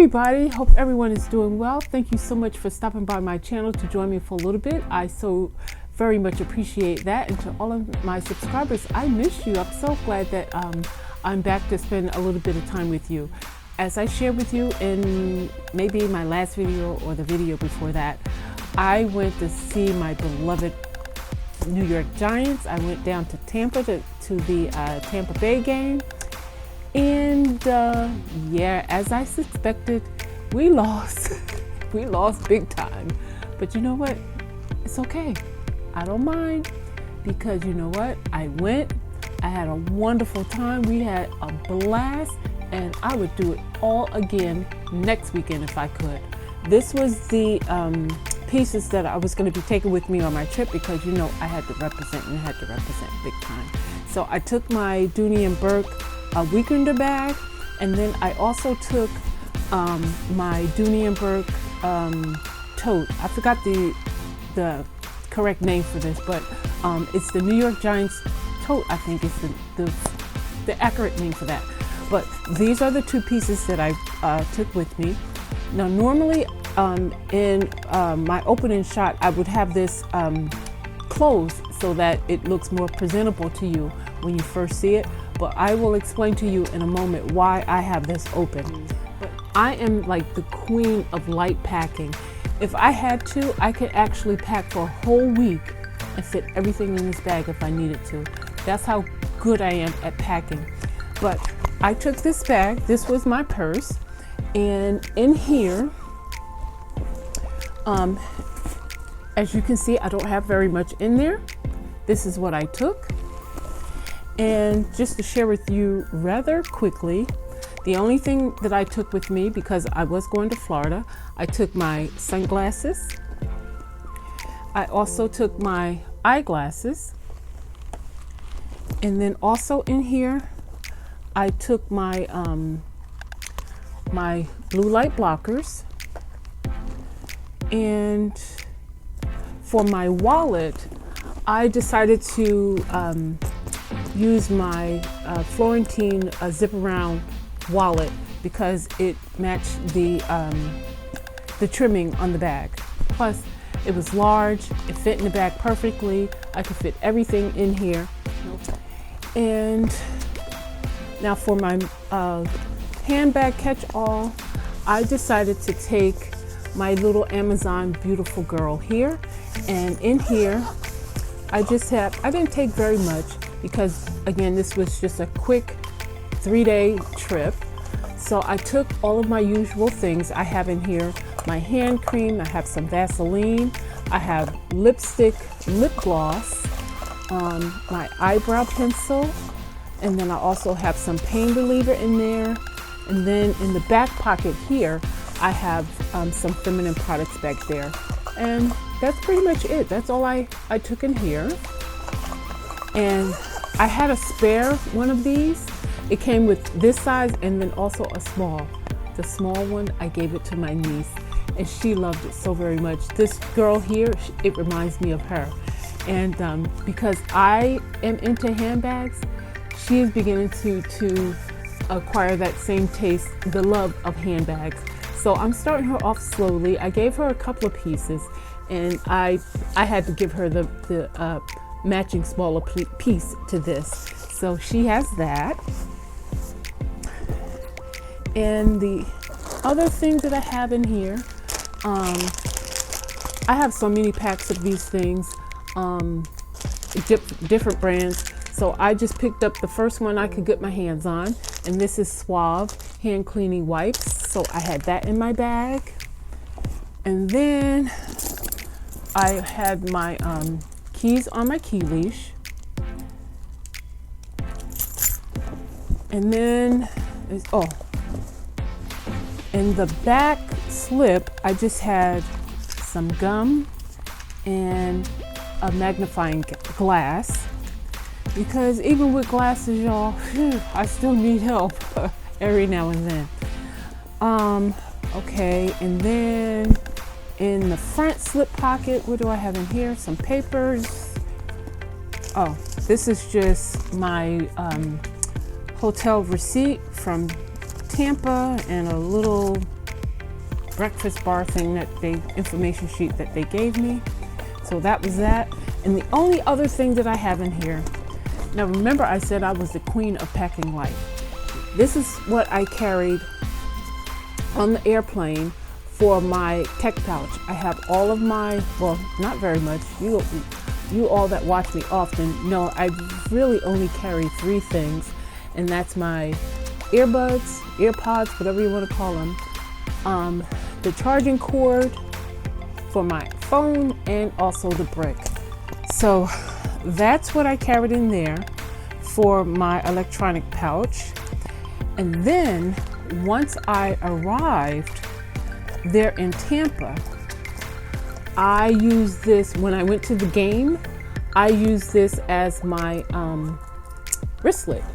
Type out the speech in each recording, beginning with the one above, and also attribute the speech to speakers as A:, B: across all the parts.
A: everybody, hope everyone is doing well. Thank you so much for stopping by my channel to join me for a little bit. I so very much appreciate that. And to all of my subscribers, I miss you. I'm so glad that I'm back to spend a little bit of time with you. As I shared with you in maybe my last video or the video before that, I went to see my beloved New York Giants. I went down to Tampa to the Tampa Bay game. And yeah, as I suspected, we lost. We lost big time. But you know what? It's okay. I don't mind, because you know what? I went. I had a wonderful time. We had a blast, and I would do it all again next weekend if I could. This was the pieces that I was going to be taking with me on my trip, because you know I had to represent, and I had to represent big time. So I took my Dooney and Bourke weekender bag, and then I also took my Dooney and Bourke tote. I forgot the correct name for this, but it's the New York Giants tote. I think is the accurate name for that. But these are the two pieces that I took with me. Now normally in my opening shot, I would have this closed so that it looks more presentable to you when you first see it. But I will explain to you in a moment why I have this open. But I am like the queen of light packing. If I had to, I could actually pack for a whole week and fit everything in this bag if I needed to. That's how good I am at packing. But I took this bag. This was my purse. And in here, as you can see, I don't have very much in there. This is what I took. And just to share with you rather quickly, the only thing that I took with me, because I was going to Florida, I took my sunglasses. I also took my eyeglasses. And then also in here, I took my my blue light blockers. And for my wallet, I decided to use my Florentine zip around wallet, because it matched the trimming on the bag. Plus it was large, it fit in the bag perfectly. I could fit everything in here. And now for my handbag catch all, I decided to take my little Amazon beautiful girl here. And in here I didn't take very much, because again, this was just a quick 3-day trip. So I took all of my usual things. I have in here my hand cream, I have some Vaseline, I have lipstick, lip gloss, my eyebrow pencil, and then I also have some pain reliever in there. And then in the back pocket here, I have some feminine products back there. And that's pretty much it. That's all I took in here. And I had a spare one of these. It came with this size and then also a small. The small one, I gave it to my niece, and she loved it so very much. This girl here, it reminds me of her. And because I am into handbags, she is beginning to acquire that same taste, the love of handbags. So I'm starting her off slowly. I gave her a couple of pieces, and I had to give her the matching smaller piece to this. So she has that. And the other thing that I have in here, I have so many packs of these things, different brands. So I just picked up the first one I could get my hands on, and this is Suave hand cleaning wipes. So I had that in my bag. And then I had my keys on my key leash. And then, in the back slip, I just had some gum and a magnifying glass, because even with glasses, y'all, I still need help every now and then. Okay, and then in the front slip pocket, what do I have in here? Some papers. Oh, this is just my hotel receipt from Tampa, and a little breakfast bar thing information sheet that they gave me. So that was that. And the only other thing that I have in here, now remember I said I was the queen of packing light. This is what I carried on the airplane for my tech pouch. I have all of my, well, not very much. You all that watch me often know I really only carry 3 things, and that's my earbuds, earpods, whatever you want to call them, the charging cord for my phone, and also the brick. So that's what I carried in there for my electronic pouch. And then once I arrived there in Tampa, I used this when I went to the game. I used this as my wristlet.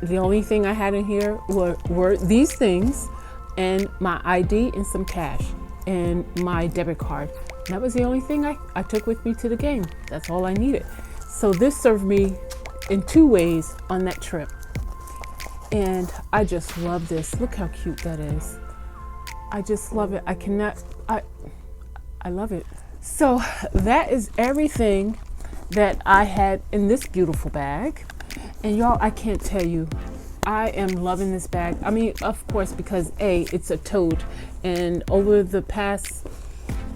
A: The only thing I had in here were these things and my ID and some cash and my debit card. And that was the only thing I took with me to the game. That's all I needed. So this served me in 2 ways on that trip. And I just love this. Look how cute that is. I just love it. I love it. So that is everything that I had in this beautiful bag. And y'all, I can't tell you, I am loving this bag. I mean, of course, because it's a tote. And over the past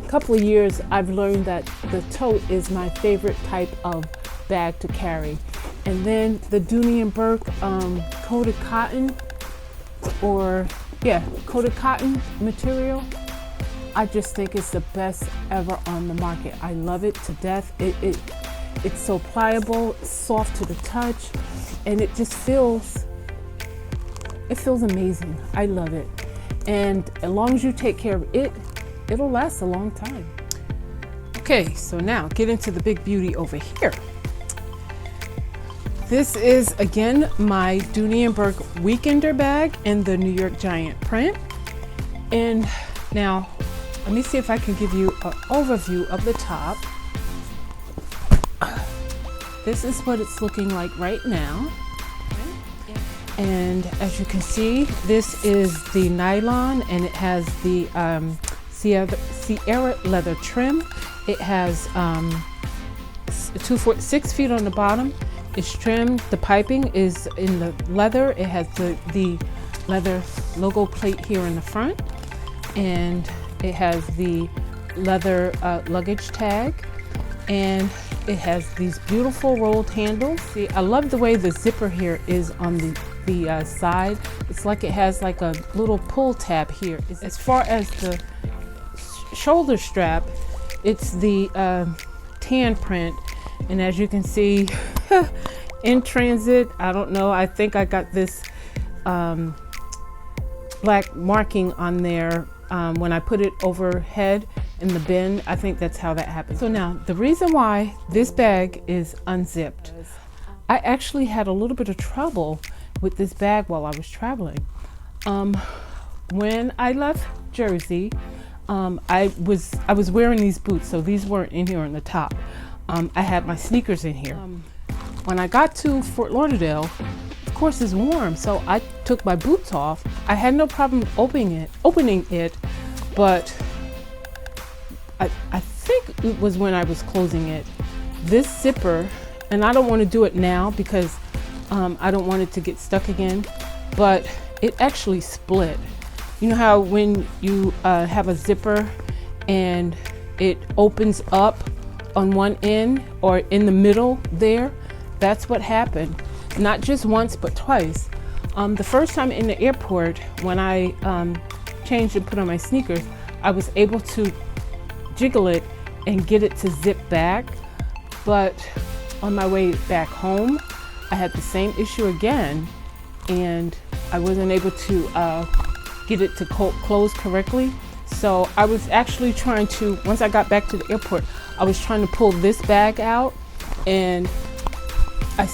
A: couple of years, I've learned that the tote is my favorite type of bag to carry. And then the Dooney and Bourke coated cotton, coated cotton material. I just think it's the best ever on the market. I love it to death. It's so pliable, soft to the touch, and it just feels amazing. I love it. And as long as you take care of it, it'll last a long time. Okay, so now get into the big beauty over here. This is, again, my Dooney and Bourke Weekender bag in the New York Giant print. And now, let me see if I can give you an overview of the top. This is what it's looking like right now. And as you can see, this is the nylon, and it has the Sierra leather trim. It has 6 feet on the bottom. It's trimmed. The piping is in the leather. It has the leather logo plate here in the front, and it has the leather luggage tag, and it has these beautiful rolled handles. See, I love the way the zipper here is on the side. It's like it has like a little pull tab here. As far as the shoulder strap, it's the tan print, and as you can see, in transit, I don't know, I think I got this black marking on there when I put it overhead in the bin. I think that's how that happened. So now, the reason why this bag is unzipped, I actually had a little bit of trouble with this bag while I was traveling. When I left Jersey, I was wearing these boots, so these weren't in here on the top. I had my sneakers in here. When I got to Fort Lauderdale, of course it's warm, so I took my boots off. I had no problem opening it, but I think it was when I was closing it. This zipper, and I don't want to do it now because I don't want it to get stuck again, but it actually split. You know how when you have a zipper and it opens up on one end or in the middle there? That's what happened. Not just once, but twice. The first time in the airport, when I changed and put on my sneakers, I was able to jiggle it and get it to zip back. But on my way back home, I had the same issue again, and I wasn't able to get it to close correctly. So I was actually trying to, once I got back to the airport, I was trying to pull this bag out, and I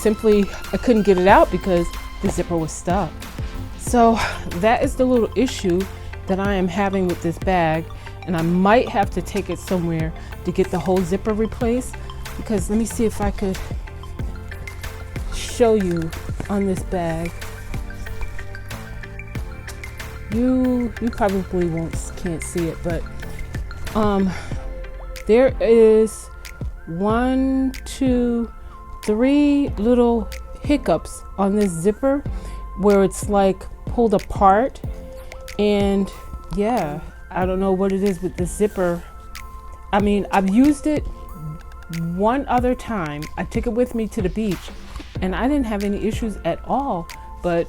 A: couldn't get it out because the zipper was stuck. So that is the little issue that I am having with this bag, and I might have to take it somewhere to get the whole zipper replaced, because let me see if I could show you on this bag. you probably can't see it, but there is 1, 2, 3 little hiccups on this zipper where it's like pulled apart. And yeah, I don't know what it is with the zipper. I mean, I've used it one other time. I took it with me to the beach and I didn't have any issues at all, but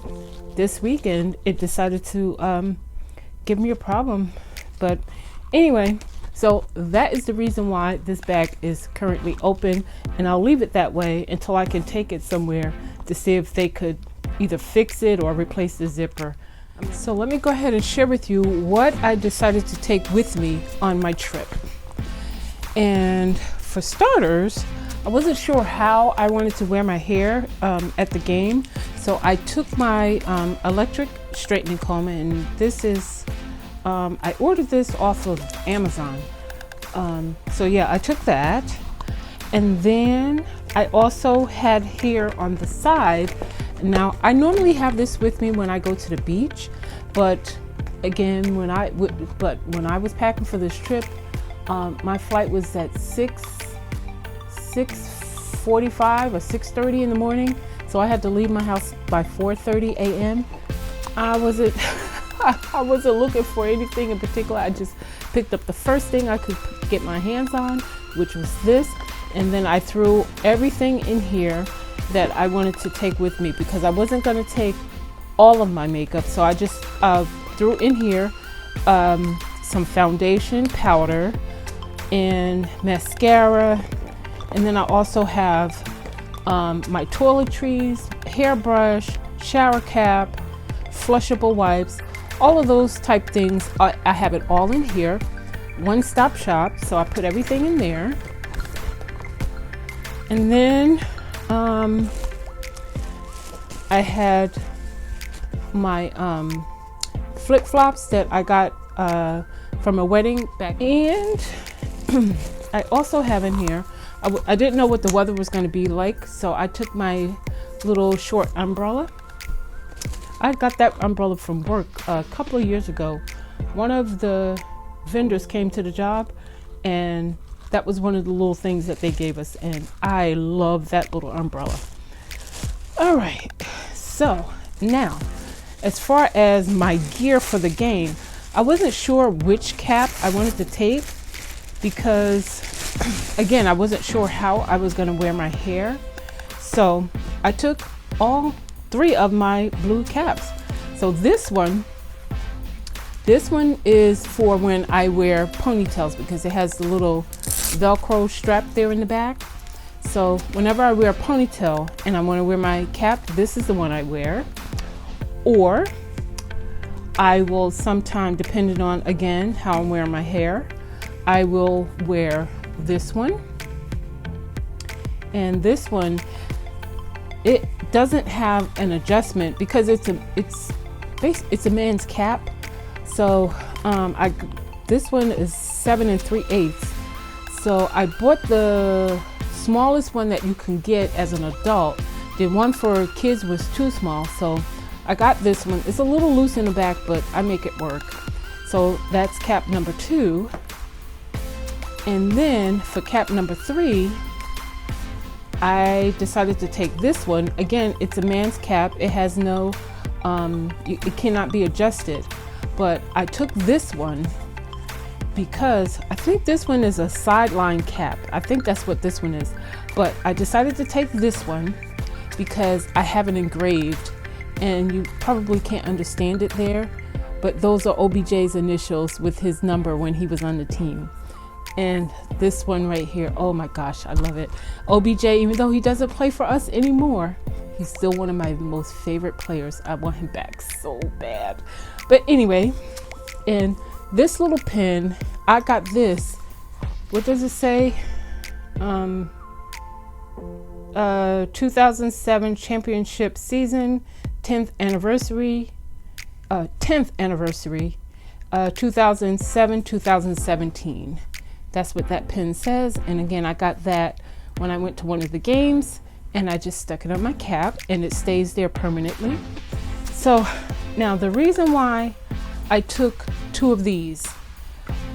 A: this weekend it decided to give me a problem. But anyway, so that is the reason why this bag is currently open, and I'll leave it that way until I can take it somewhere to see if they could either fix it or replace the zipper. So let me go ahead and share with you what I decided to take with me on my trip. And for starters, I wasn't sure how I wanted to wear my hair at the game. So I took my electric straightening comb, and this is, I ordered this off of Amazon. So yeah, I took that. And then I also had hair on the side. Now, I normally have this with me when I go to the beach, but again, when I was packing for this trip, my flight was at 6:45 or 6:30 in the morning, so I had to leave my house by 4:30 a.m. I wasn't looking for anything in particular. I just picked up the first thing I could get my hands on, which was this, and then I threw everything in here that I wanted to take with me because I wasn't going to take all of my makeup. So I just threw in here some foundation, powder, and mascara. And then I also have my toiletries, hairbrush, shower cap, flushable wipes, all of those type things. I have it all in here. One-stop shop. So I put everything in there. And then I had my flip-flops that I got from a wedding back, and I also have in here, I didn't know what the weather was going to be like, so I took my little short umbrella. I got that umbrella from Bourke a couple of years ago. One of the vendors came to the job, and that was one of the little things that they gave us, and I love that little umbrella. All right, so now, as far as my gear for the game, I wasn't sure which cap I wanted to take because, again, I wasn't sure how I was going to wear my hair. So I took all 3 of my blue caps. So this one is for when I wear ponytails because it has the little Velcro strap there in the back. So whenever I wear a ponytail and I want to wear my cap, this is the one I wear. Or I will sometime, depending on, again, how I'm wearing my hair, I will wear this one. And this one, it doesn't have an adjustment because it's a man's cap. So this one is 7 3/8. So I bought the smallest one that you can get as an adult. The one for kids was too small, so I got this one. It's a little loose in the back, but I make it work. So that's cap number 2. And then for cap number 3, I decided to take this one. Again, it's a man's cap. It has no, it cannot be adjusted. But I took this one because I think this one is a sideline cap. I think that's what this one is. But I decided to take this one because I have it engraved, and you probably can't understand it there, but those are OBJ's initials with his number when he was on the team. And this one right here, oh my gosh, I love it. OBJ, even though he doesn't play for us anymore, he's still one of my most favorite players. I want him back so bad. But anyway, and this little pin, I got this. What does it say? 2007 championship season, 10th anniversary, 2007-2017. That's what that pin says. And again, I got that when I went to one of the games, and I just stuck it on my cap, and it stays there permanently. So now the reason why I took 2 of these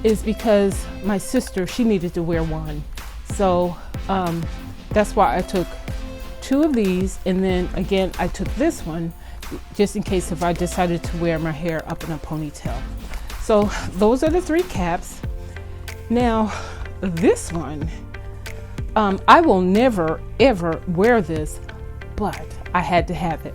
A: is because my sister, she needed to wear one. So that's why I took 2 of these. And then again, I took this one just in case if I decided to wear my hair up in a ponytail. So those are the 3 caps. Now this one, I will never ever wear this, but I had to have it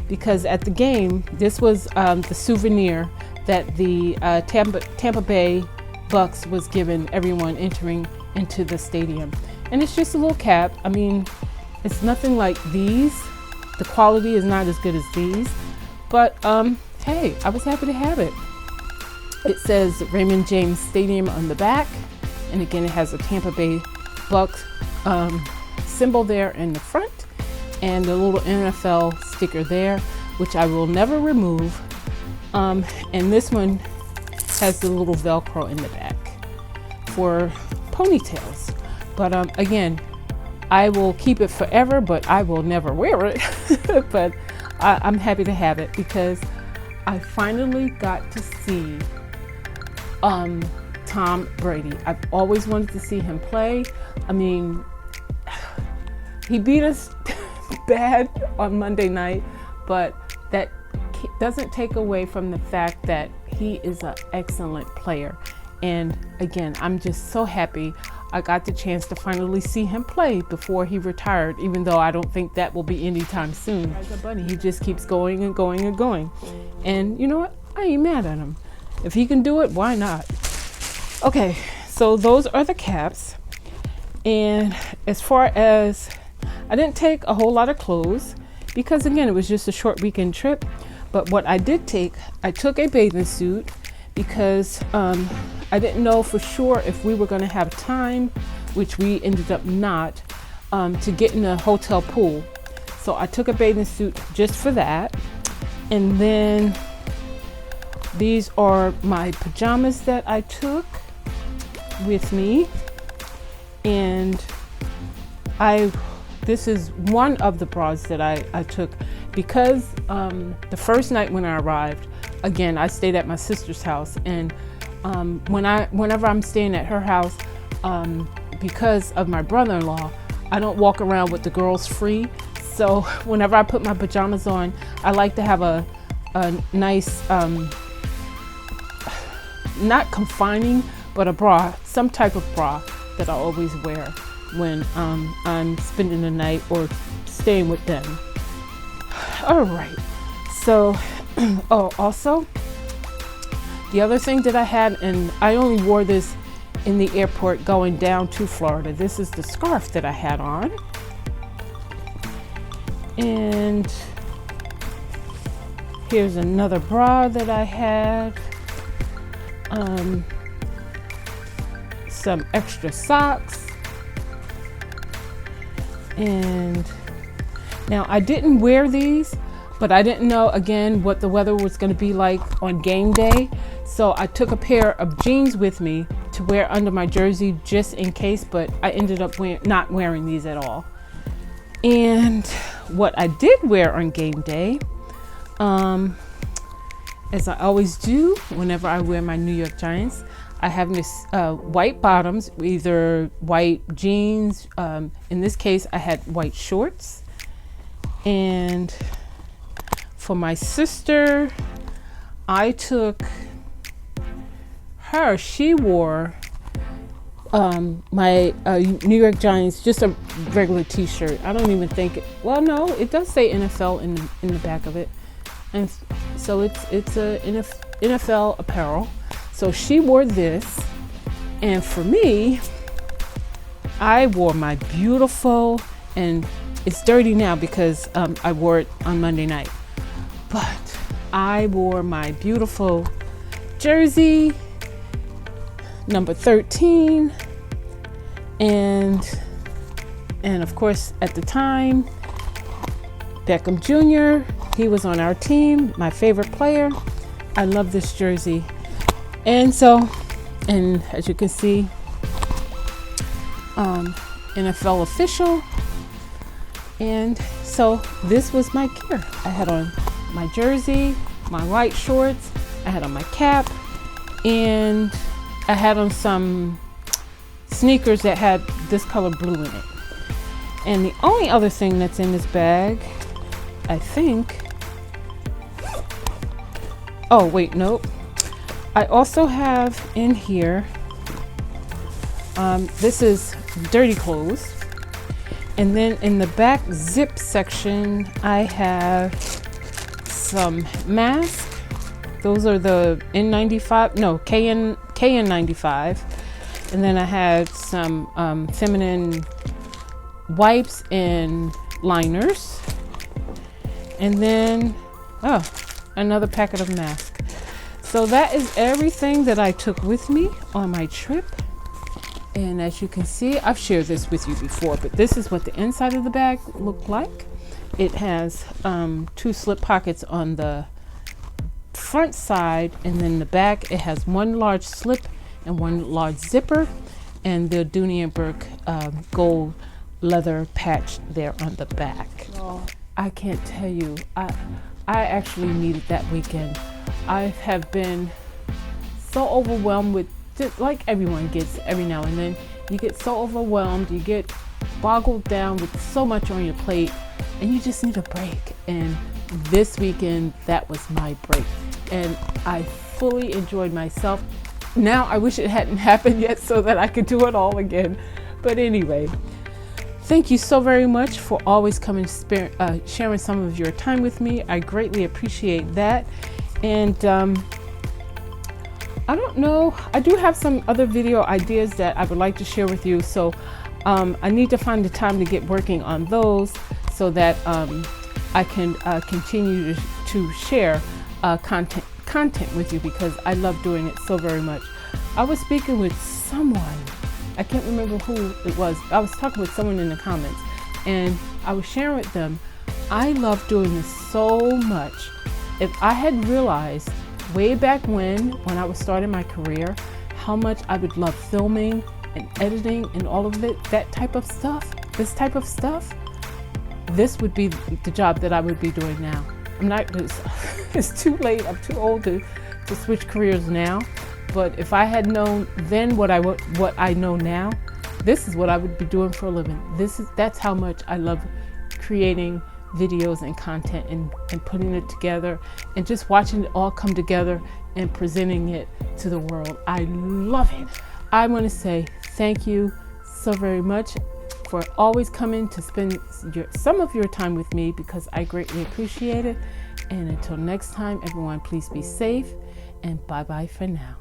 A: because at the game, this was the souvenir that the Tampa Bay Bucks was giving everyone entering into the stadium. And it's just a little cap. I mean, it's nothing like these. The quality is not as good as these, but hey, I was happy to have it. It says Raymond James Stadium on the back, and again, it has a Tampa Bay Bucks symbol there in the front, and a little NFL sticker there, which I will never remove. And this one has the little Velcro in the back for ponytails. But again, I will keep it forever, but I will never wear it. But I'm happy to have it because I finally got to see Tom Brady. I've always wanted to see him play. I mean, he beat us bad on Monday night, but that doesn't take away from the fact that he is an excellent player. And again, I'm just so happy I got the chance to finally see him play before he retired, even though I don't think that will be anytime soon. As a bunny, he just keeps going and going and going. And you know what? I ain't mad at him. If he can do it, why not? Okay, so those are the caps. And as far as, I didn't take a whole lot of clothes because again, it was just a short weekend trip. But what I did take, I took a bathing suit because I didn't know for sure if we were going to have time, which we ended up not, to get in a hotel pool. So I took a bathing suit just for that. And then these are my pajamas that I took with me. And this is one of the bras that I took because the first night when I arrived, again, I stayed at my sister's house, and whenever I'm staying at her house, because of my brother-in-law, I don't walk around with the girls free. So whenever I put my pajamas on, I like to have a nice, not confining, but a bra, some type of bra that I always wear when I'm spending the night or staying with them. All right, so also the other thing that I had, and I only wore this in the airport going down to Florida, this is the scarf that I had on. And here's another bra that I had, some extra socks. And now I didn't wear these, but I didn't know again what the weather was going to be like on game day. So I took a pair of jeans with me to wear under my jersey just in case, but I ended up not wearing these at all. And what I did wear on game day, as I always do whenever I wear my New York Giants, I have this white bottoms, either white jeans. In this case, I had white shorts. And for my sister, I took her, she wore my New York Giants, just a regular t-shirt. I don't even think well, no, it does say NFL in the back of it. And so it's a NFL apparel. So she wore this, and for me, I wore my beautiful, and it's dirty now because I wore it on Monday night, but I wore my beautiful jersey, number 13, and of course at the time, Beckham Jr., he was on our team, my favorite player. I love this jersey. And so, and as you can see, NFL official. And so this was my gear. I had on my jersey, my white shorts, I had on my cap, and I had on some sneakers that had this color blue in it. And the only other thing that's in this bag, I think, oh wait, nope. I also have in here, this is dirty clothes. And then in the back zip section, I have some masks. Those are the N95, no, KN95. And then I had some feminine wipes and liners. And then, oh, another packet of masks. So that is everything that I took with me on my trip. And as you can see, I've shared this with you before, but this is what the inside of the bag looked like. It has 2 slip pockets on the front side, and then the back it has 1 large slip and 1 large zipper, and the Dooney and Bourke gold leather patch there on the back. I can't tell you, I actually needed that weekend. I have been so overwhelmed with, just like everyone gets every now and then, you get so overwhelmed, you get boggled down with so much on your plate, and you just need a break. And this weekend, that was my break, and I fully enjoyed myself. Now I wish it hadn't happened yet so that I could do it all again. But anyway, thank you so very much for always coming, sharing some of your time with me. I greatly appreciate that. And I don't know, I do have some other video ideas that I would like to share with you. So I need to find the time to get working on those so that I can continue to share content with you, because I love doing it so very much. I was speaking with someone, I can't remember who it was. I was talking with someone in the comments, and I was sharing with them, I love doing this so much. If I had realized way back when I was starting my career, how much I would love filming and editing and all of it, that type of stuff, this type of stuff, this would be the job that I would be doing now. I'm not, it's too late, I'm too old to switch careers now. But if I had known then what I know now, this is what I would be doing for a living. That's how much I love creating videos and content and putting it together and just watching it all come together and presenting it to the world. I love it. I want to say thank you so very much for always coming to spend some of your time with me, because I greatly appreciate it. And until next time, everyone, please be safe, and bye-bye for now.